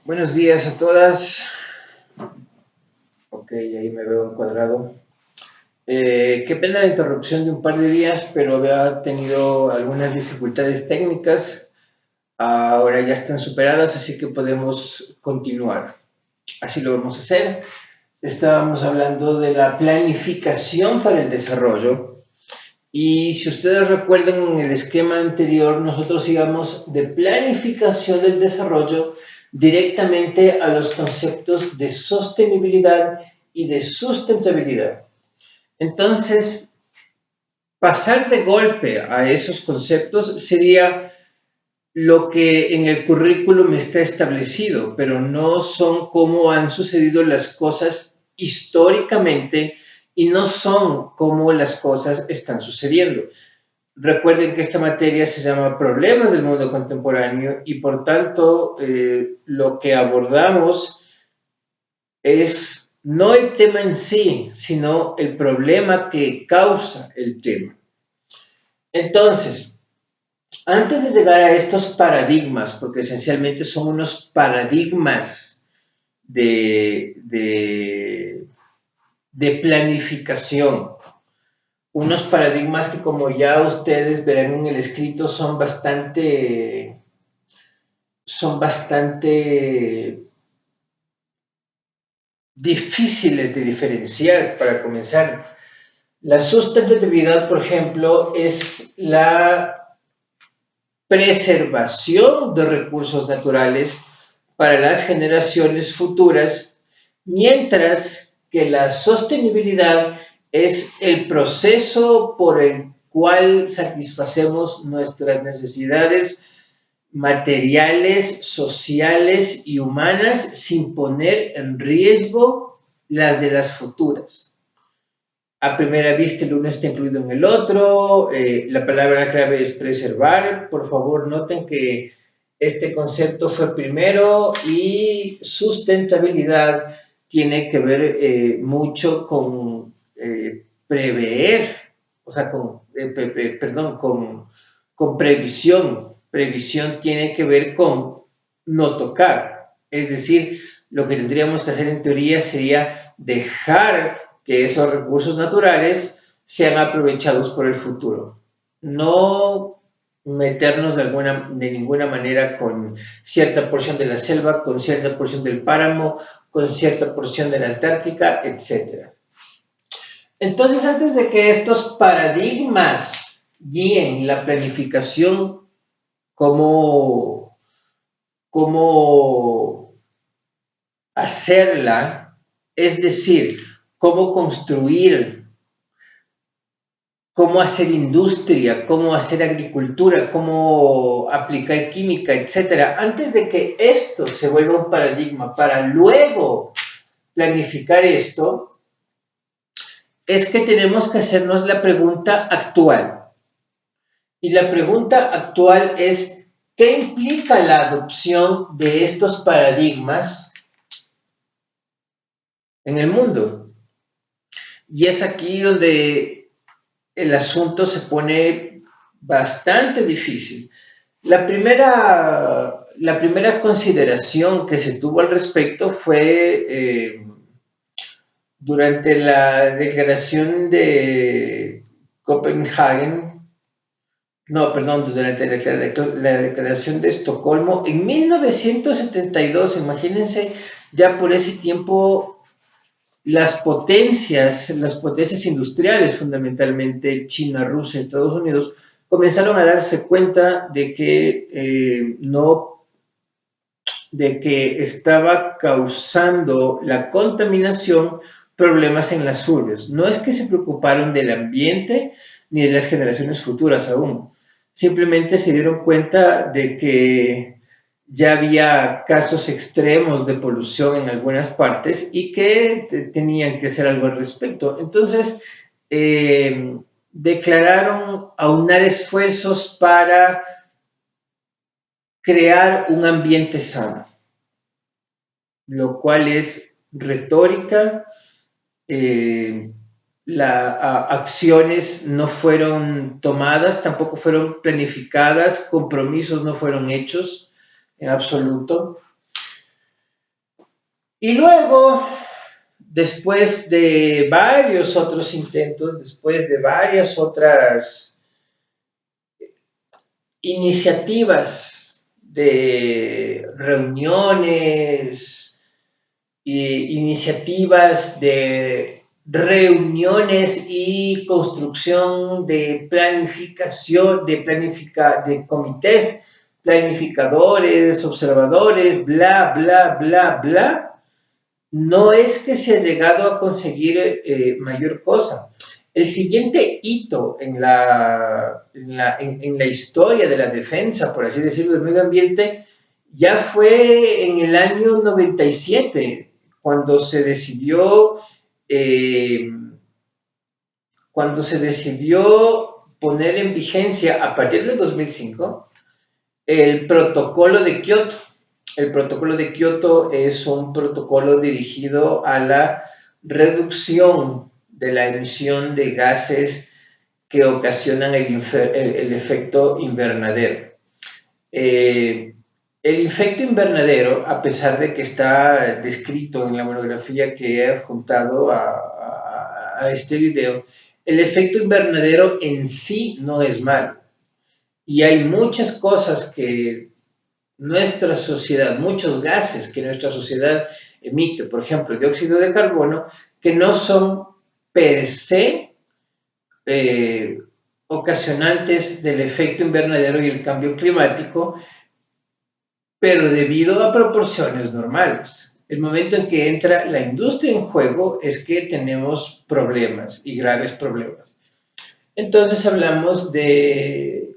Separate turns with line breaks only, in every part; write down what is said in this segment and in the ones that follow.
Buenos días a todas. Ok, ahí me veo encuadrado. Qué pena la interrupción de un par de días, pero había tenido algunas dificultades técnicas. Ahora ya están superadas, así que podemos continuar. Así lo vamos a hacer. Estábamos hablando de la planificación para el desarrollo. Y si ustedes recuerdan en el esquema anterior, nosotros íbamos de planificación del desarrollo directamente a los conceptos de sostenibilidad y de sustentabilidad. Entonces, pasar de golpe a esos conceptos sería lo que en el currículum está establecido, pero no son cómo han sucedido las cosas históricamente y no son cómo las cosas están sucediendo. Recuerden que esta materia se llama Problemas del Mundo Contemporáneo y por tanto lo que abordamos es no el tema en sí, sino el problema que causa el tema. Entonces, antes de llegar a estos paradigmas, porque esencialmente son unos paradigmas de planificación, unos paradigmas que como ya ustedes verán en el escrito son bastante difíciles de diferenciar para comenzar. La sustentabilidad, por ejemplo, es la preservación de recursos naturales para las generaciones futuras, mientras que la sostenibilidad es el proceso por el cual satisfacemos nuestras necesidades materiales, sociales y humanas sin poner en riesgo las de las futuras. A primera vista el uno está incluido en el otro, la palabra clave es preservar. Por favor, noten que este concepto fue primero y sustentabilidad tiene que ver mucho con prever, o sea, con previsión. Previsión tiene que ver con no tocar. Es decir, lo que tendríamos que hacer en teoría sería dejar que esos recursos naturales sean aprovechados por el futuro. No meternos de ninguna manera con cierta porción de la selva, con cierta porción del páramo, con cierta porción de la Antártica, etc. Entonces, antes de que estos paradigmas guíen la planificación, cómo hacerla, es decir, cómo construir, cómo hacer industria, cómo hacer agricultura, cómo aplicar química, etc. Antes de que esto se vuelva un paradigma para luego planificar esto, es que tenemos que hacernos la pregunta actual. Y la pregunta actual es, ¿qué implica la adopción de estos paradigmas en el mundo? Y es aquí donde el asunto se pone bastante difícil. La primera consideración que se tuvo al respecto fue durante la declaración de Copenhague, no, perdón, durante la declaración de Estocolmo en 1972. Imagínense, ya por ese tiempo las potencias industriales, fundamentalmente China, Rusia, Estados Unidos, comenzaron a darse cuenta de que de que estaba causando la contaminación problemas en las urbes. No es que se preocuparon del ambiente ni de las generaciones futuras aún, simplemente se dieron cuenta de que ya había casos extremos de polución en algunas partes y que tenían que hacer algo al respecto. Entonces, declararon aunar esfuerzos para crear un ambiente sano, lo cual es retórica. Acciones no fueron tomadas, tampoco fueron planificadas, compromisos no fueron hechos en absoluto. Y luego, después de varios otros intentos, después de varias otras iniciativas de reuniones, iniciativas de reuniones y construcción de planificación, de comités planificadores, observadores, bla, bla, bla, bla, no es que se ha llegado a conseguir mayor cosa. El siguiente hito en la historia de la defensa, por así decirlo, del medio ambiente, ya fue en el año 97, cuando se decidió, eh, cuando se decidió poner en vigencia a partir del 2005 el protocolo de Kioto. El protocolo de Kioto es un protocolo dirigido a la reducción de la emisión de gases que ocasionan el efecto invernadero. Eh, el efecto invernadero, a pesar de que está descrito en la monografía que he adjuntado a este video, el efecto invernadero en sí no es malo. Y hay muchas cosas que nuestra sociedad, muchos gases que nuestra sociedad emite, por ejemplo, dióxido de carbono, que no son per se ocasionantes del efecto invernadero y el cambio climático, pero debido a proporciones normales. El momento en que entra la industria en juego es que tenemos problemas y graves problemas. Entonces hablamos de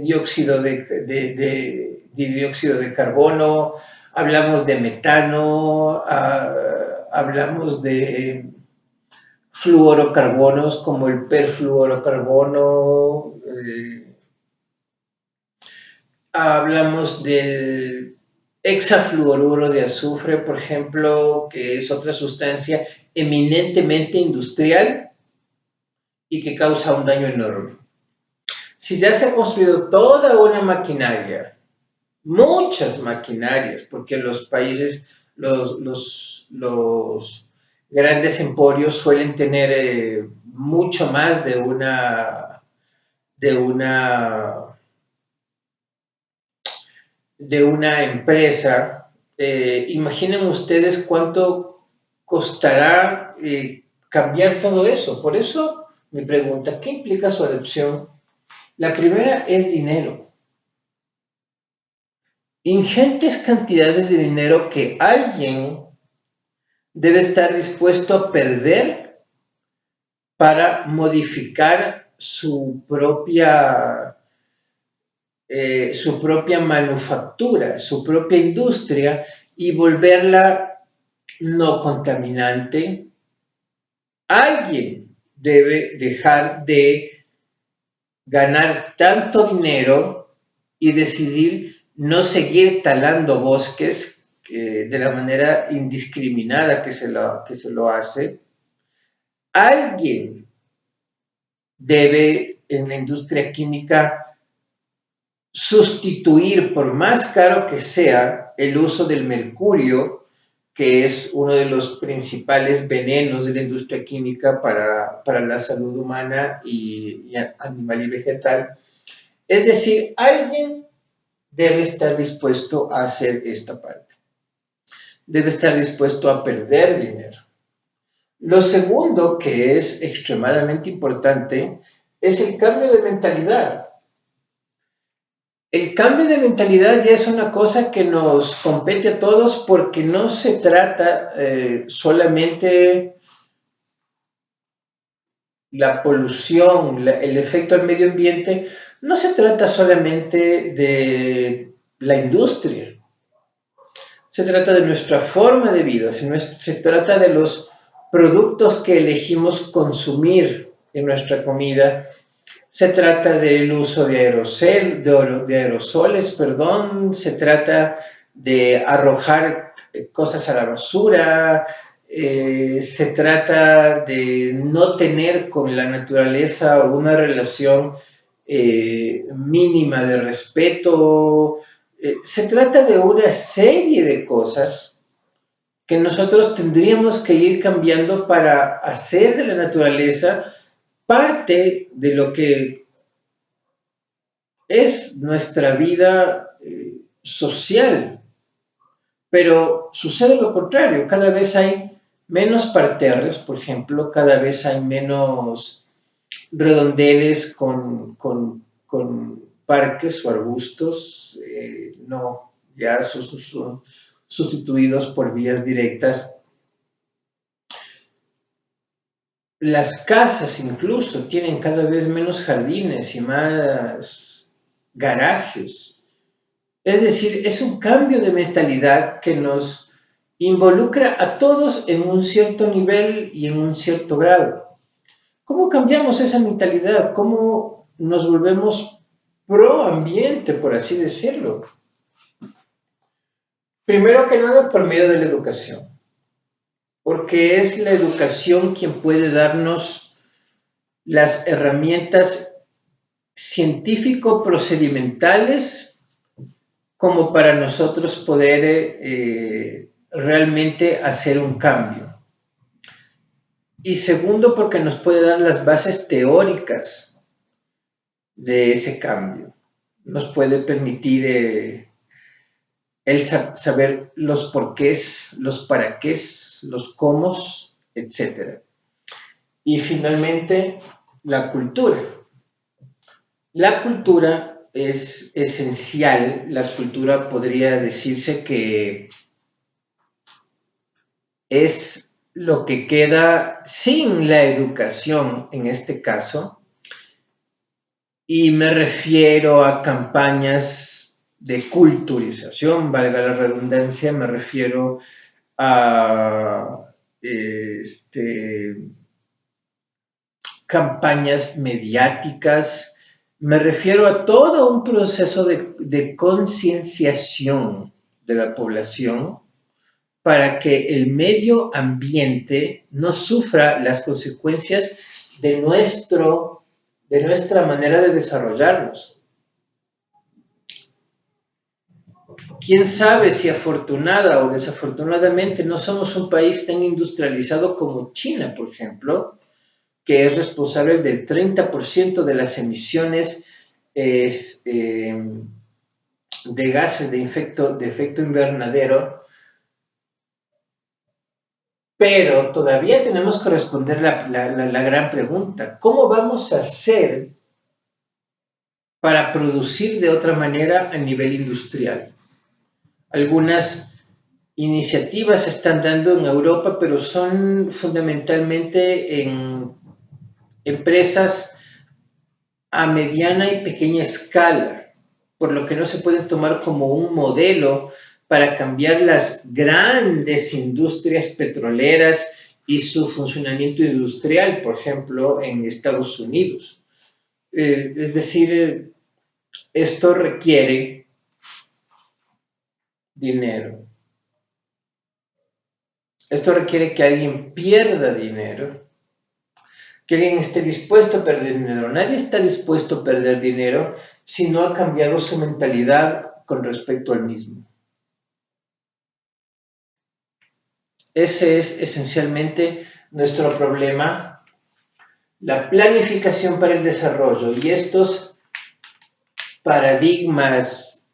dióxido de dióxido de carbono, hablamos de metano, hablamos de fluorocarbonos como el perfluorocarbono, hablamos del hexafluoruro de azufre, por ejemplo, que es otra sustancia eminentemente industrial y que causa un daño enorme. Si ya se ha construido toda una maquinaria, muchas maquinarias, porque los países, los grandes emporios suelen tener mucho más de una de una empresa, imaginen ustedes cuánto costará cambiar todo eso. Por eso mi pregunta, ¿qué implica su adopción? La primera es dinero. Ingentes cantidades de dinero que alguien debe estar dispuesto a perder para modificar su propia manufactura, su propia industria y volverla no contaminante. Alguien debe dejar de ganar tanto dinero y decidir no seguir talando bosques de la manera indiscriminada que se lo hace. Alguien debe en la industria química sustituir, por más caro que sea, el uso del mercurio, que es uno de los principales venenos de la industria química para la salud humana y animal y vegetal. Es decir, alguien debe estar dispuesto a hacer esta parte. Debe estar dispuesto a perder dinero. Lo segundo, que es extremadamente importante, es el cambio de mentalidad. El cambio de mentalidad ya es una cosa que nos compete a todos porque no se trata solamente la polución, el efecto al medio ambiente, no se trata solamente de la industria, se trata de nuestra forma de vida, se trata de los productos que elegimos consumir en nuestra comida. Se trata del uso de aerosoles, perdón, se trata de arrojar cosas a la basura, se trata de no tener con la naturaleza una relación mínima de respeto. Se trata de una serie de cosas que nosotros tendríamos que ir cambiando para hacer de la naturaleza parte de lo que es nuestra vida social. Pero sucede lo contrario, cada vez hay menos parterres, por ejemplo, cada vez hay menos redondeles con parques o arbustos, no, ya son sustituidos por vías directas. Las casas incluso tienen cada vez menos jardines y más garajes. Es decir, es un cambio de mentalidad que nos involucra a todos en un cierto nivel y en un cierto grado. ¿Cómo cambiamos esa mentalidad? ¿Cómo nos volvemos pro ambiente, por así decirlo? Primero que nada, por medio de la educación, porque es la educación quien puede darnos las herramientas científico-procedimentales como para nosotros poder realmente hacer un cambio. Y segundo, porque nos puede dar las bases teóricas de ese cambio. Nos puede permitir el saber los porqués, los para qué, los cómo, etc. Y finalmente, la cultura. La cultura es esencial. La cultura podría decirse que es lo que queda sin la educación en este caso, y me refiero a campañas de culturización, valga la redundancia, me refiero a campañas mediáticas, me refiero a todo un proceso de concienciación de la población para que el medio ambiente no sufra las consecuencias de nuestra manera de desarrollarnos. Quién sabe si afortunada o desafortunadamente no somos un país tan industrializado como China, por ejemplo, que es responsable del 30% de las emisiones de gases de efecto invernadero. Pero todavía tenemos que responder la gran pregunta: ¿cómo vamos a hacer para producir de otra manera a nivel industrial? Algunas iniciativas se están dando en Europa, pero son fundamentalmente en empresas a mediana y pequeña escala, por lo que no se pueden tomar como un modelo para cambiar las grandes industrias petroleras y su funcionamiento industrial, por ejemplo, en Estados Unidos. Es decir, esto requiere dinero. Esto requiere que alguien pierda dinero, que alguien esté dispuesto a perder dinero. Nadie está dispuesto a perder dinero si no ha cambiado su mentalidad con respecto al mismo. Ese es esencialmente nuestro problema, la planificación para el desarrollo y estos paradigmas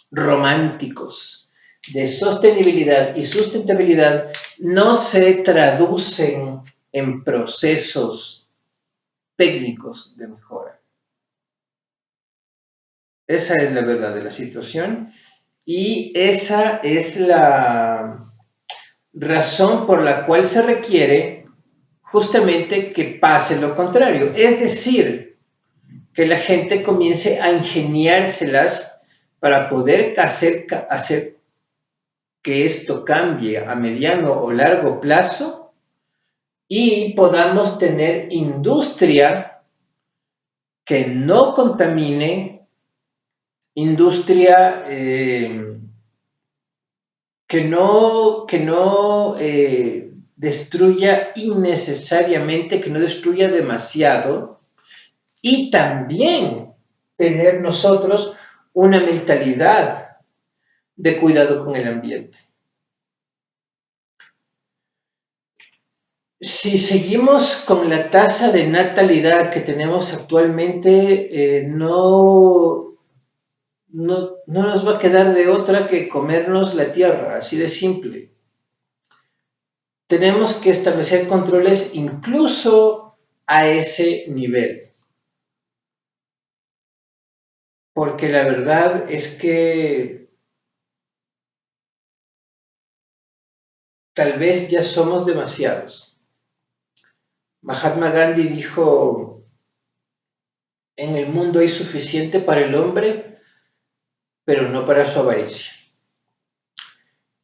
románticos de sostenibilidad y sustentabilidad no se traducen en procesos técnicos de mejora. Esa es la verdad de la situación y esa es la razón por la cual se requiere justamente que pase lo contrario, es decir, que la gente comience a ingeniárselas para poder hacer que esto cambie a mediano o largo plazo y podamos tener industria que no contamine, industria que no destruya innecesariamente, que no destruya demasiado, y también tener nosotros una mentalidad de cuidado con el ambiente. Si seguimos con la tasa de natalidad que tenemos actualmente, no nos va a quedar de otra que comernos la tierra, así de simple. Tenemos que establecer controles incluso a ese nivel, porque la verdad es que tal vez ya somos demasiados. Mahatma Gandhi dijo, en el mundo hay suficiente para el hombre, pero no para su avaricia.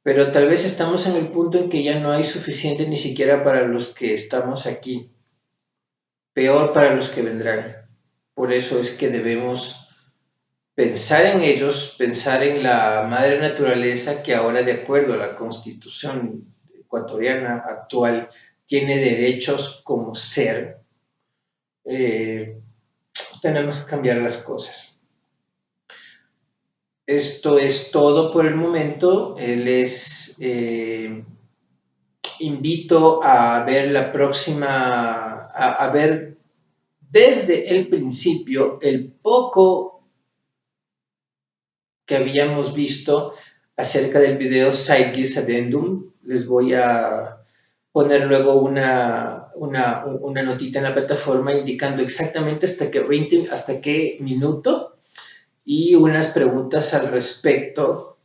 Pero tal vez estamos en el punto en que ya no hay suficiente ni siquiera para los que estamos aquí, peor para los que vendrán. Por eso es que debemos pensar en ellos, pensar en la madre naturaleza que ahora, de acuerdo a la constitución ecuatoriana actual, tiene derechos como ser. Eh, Tenemos que cambiar las cosas. Esto es todo por el momento. Invito a ver la próxima, a ver desde el principio el poco que habíamos visto acerca del video Side Gis Addendum. Les voy a poner luego una notita en la plataforma indicando exactamente hasta qué minuto y unas preguntas al respecto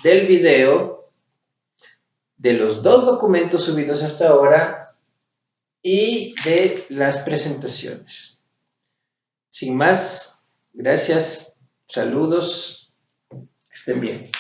del video, de los dos documentos subidos hasta ahora y de las presentaciones. Sin más, gracias, saludos, estén bien.